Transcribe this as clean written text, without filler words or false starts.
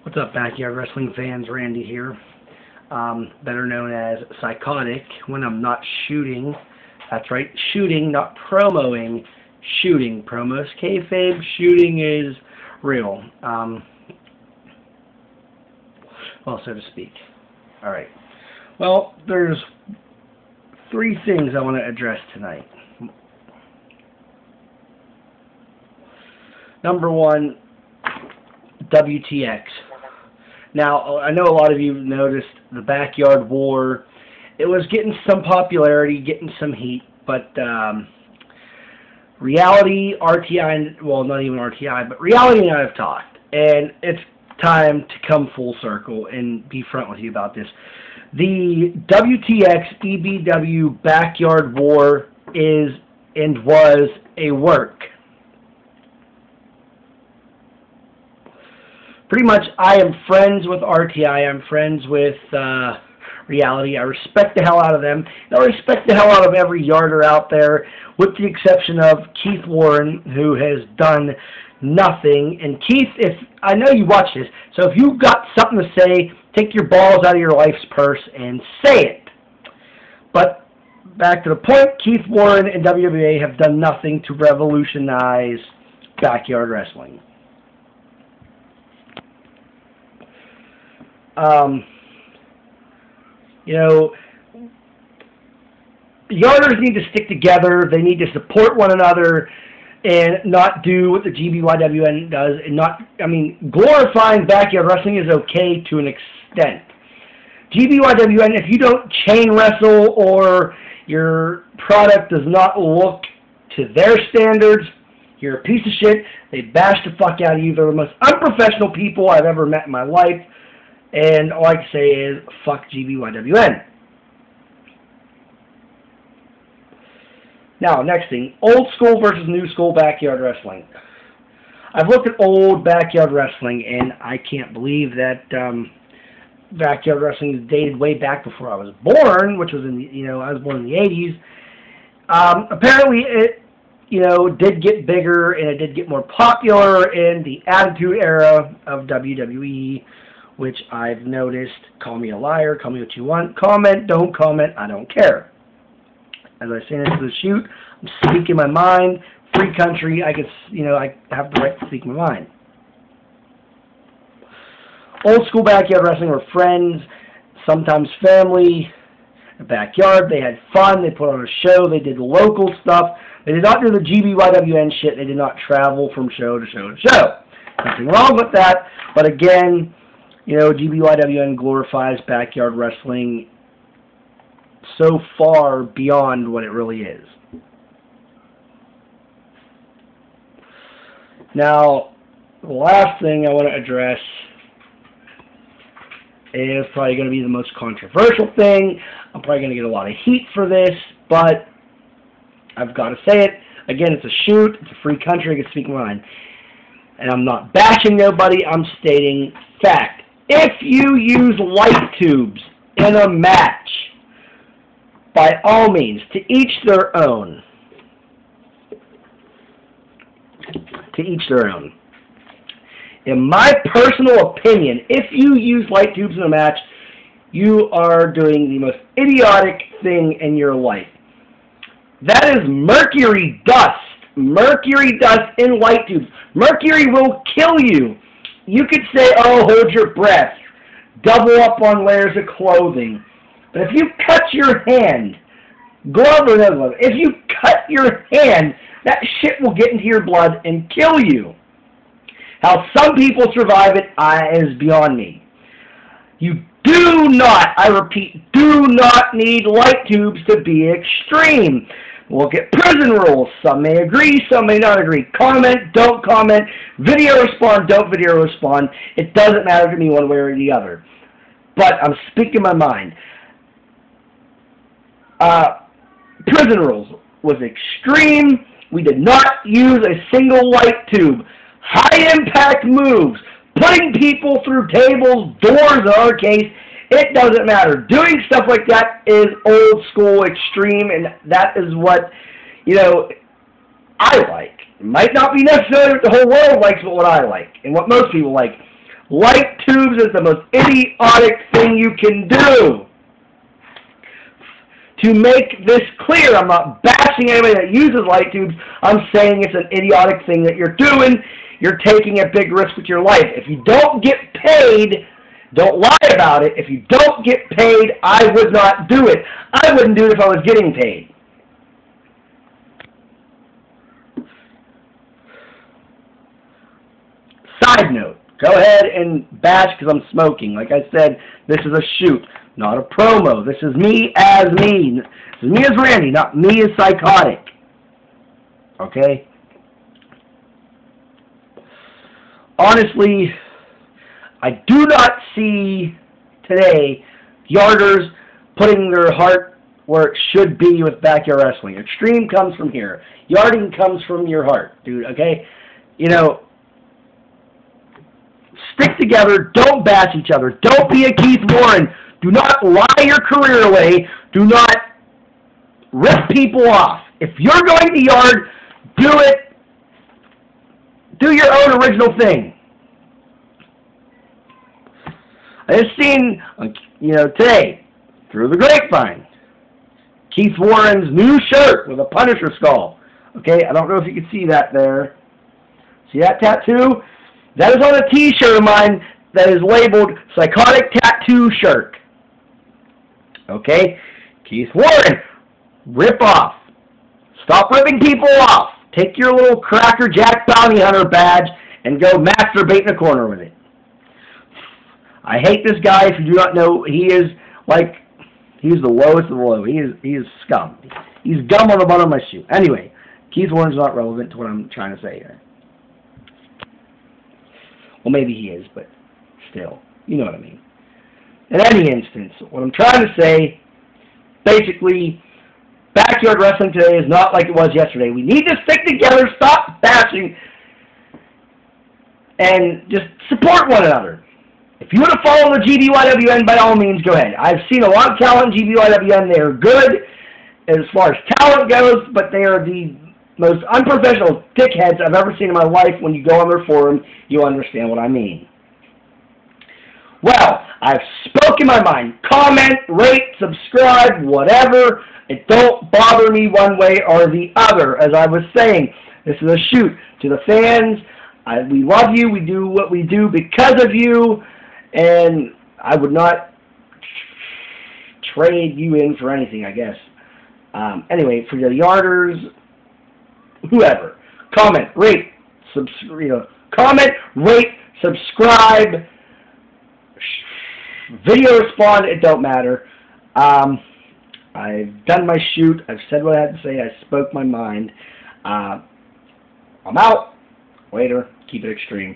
What's up, backyard wrestling fans? Randy here, better known as Psychotic when I'm not shooting. That's right, shooting, not promoing. Shooting. Promos kayfabe, shooting is real. Well, so to speak. Alright. Well, there's three things I want to address tonight. Number one, WTX. Now, I know a lot of you noticed the Backyard War. It was getting some popularity, getting some heat, but Reality, RTI, well, not even RTI, but Reality and I have talked, and it's time to come full circle and be front with you about this. The WTX EBW Backyard War is and was a work. Pretty much, I am friends with RTI. I'm friends with Reality. I respect the hell out of them. And I respect the hell out of every yarder out there, with the exception of Keith Warren, who has done nothing. And Keith, if I know you watch this, so if you've got something to say, take your balls out of your life's purse and say it. But back to the point, Keith Warren and WWA have done nothing to revolutionize backyard wrestling. You know, yarders need to stick together. They need to support one another and not do what the GBYWN does. And not, I mean, glorifying backyard wrestling is okay to an extent. GBYWN, if you don't chain wrestle or your product does not look to their standards, you're a piece of shit. They bash the fuck out of you. They're the most unprofessional people I've ever met in my life. And all I can say is, fuck GBYWN. Now, next thing, old school versus new school backyard wrestling. I've looked at old backyard wrestling, and I can't believe that backyard wrestling is dated way back before I was born, which was in, I was born in the 80s. Apparently, it, did get bigger, and it did get more popular in the Attitude Era of WWE, which I've noticed. Call me a liar, call me what you want, comment, don't comment, I don't care. As I say into the shoot, I'm speaking my mind, free country, I have the right to speak my mind. Old school backyard wrestling were friends, sometimes family, the backyard, they had fun, they put on a show, they did local stuff, they did not do the GBYWN shit, they did not travel from show to show to show. Nothing wrong with that, but again, GBYWN glorifies backyard wrestling so far beyond what it really is. Now, the last thing I want to address is probably going to be the most controversial thing. I'm probably going to get a lot of heat for this, but I've got to say it. Again, it's a shoot. It's a free country. I can speak my mind. And I'm not bashing nobody. I'm stating fact. If you use light tubes in a match, by all means, to each their own. To each their own. In my personal opinion, if you use light tubes in a match, you are doing the most idiotic thing in your life. That is mercury dust. Mercury dust in light tubes. Mercury will kill you. You could say, oh, hold your breath. Double up on layers of clothing. But if you cut your hand, glove or no glove, if you cut your hand, that shit will get into your blood and kill you. How some people survive it is beyond me. You do not, I repeat, do not need light tubes to be extreme. Look at prison rules. Some may agree, some may not agree. Comment, don't comment. Video respond, don't video respond. It doesn't matter to me one way or the other. But I'm speaking my mind. Prison rules was extreme. We did not use a single light tube. High impact moves. Putting people through tables, doors, in our case. It doesn't matter. Doing stuff like that is old school, extreme, and that is what, I like. It might not be necessarily what the whole world likes, but what I like, and what most people like. Light tubes is the most idiotic thing you can do. To make this clear, I'm not bashing anybody that uses light tubes. I'm saying it's an idiotic thing that you're doing. You're taking a big risk with your life. If you don't get paid, don't lie about it. If you don't get paid, I would not do it. I wouldn't do it if I was getting paid. Side note, go ahead and bash because I'm smoking. Like I said, this is a shoot, not a promo. This is me as me. This is me as Randy, not me as Psychotic. Okay? Honestly, I do not see today yarders putting their heart where it should be with backyard wrestling. Extreme comes from here. Yarding comes from your heart, dude, okay? You know, stick together. Don't bash each other. Don't be a Keith Warren. Do not lie your career away. Do not rip people off. If you're going to yard, do it. Do your own original thing. I just seen, today, through the grapevine, Keith Warren's new shirt with a Punisher skull. Okay, I don't know if you can see that there. See that tattoo? That is on a t-shirt of mine that is labeled Psychotic Tattoo Shirt. Okay? Keith Warren, rip off. Stop ripping people off. Take your little Cracker Jack Bounty Hunter badge and go masturbate in a corner with it. I hate this guy. If you do not know, he's the lowest of the low. He is scum. He's gum on the bottom of my shoe. Anyway, Keith Warren's not relevant to what I'm trying to say here. Well, maybe he is, but still, you know what I mean. In any instance, what I'm trying to say, basically, backyard wrestling today is not like it was yesterday. We need to stick together, stop bashing, and just support one another. If you want to follow the GBYWN, by all means, go ahead. I've seen a lot of talent in GBYWN. They are good as far as talent goes, but they are the most unprofessional dickheads I've ever seen in my life. When you go on their forum, you'll understand what I mean. Well, I've spoken my mind. Comment, rate, subscribe, whatever. It don't bother me one way or the other. As I was saying, this is a shoot to the fans. We love you. We do what we do because of you. And I would not trade you in for anything, I guess. Anyway, for the yarders, whoever, comment, rate, comment, rate, subscribe, video respond. It don't matter. I've done my shoot. I've said what I had to say. I spoke my mind. I'm out. Later. Keep it extreme.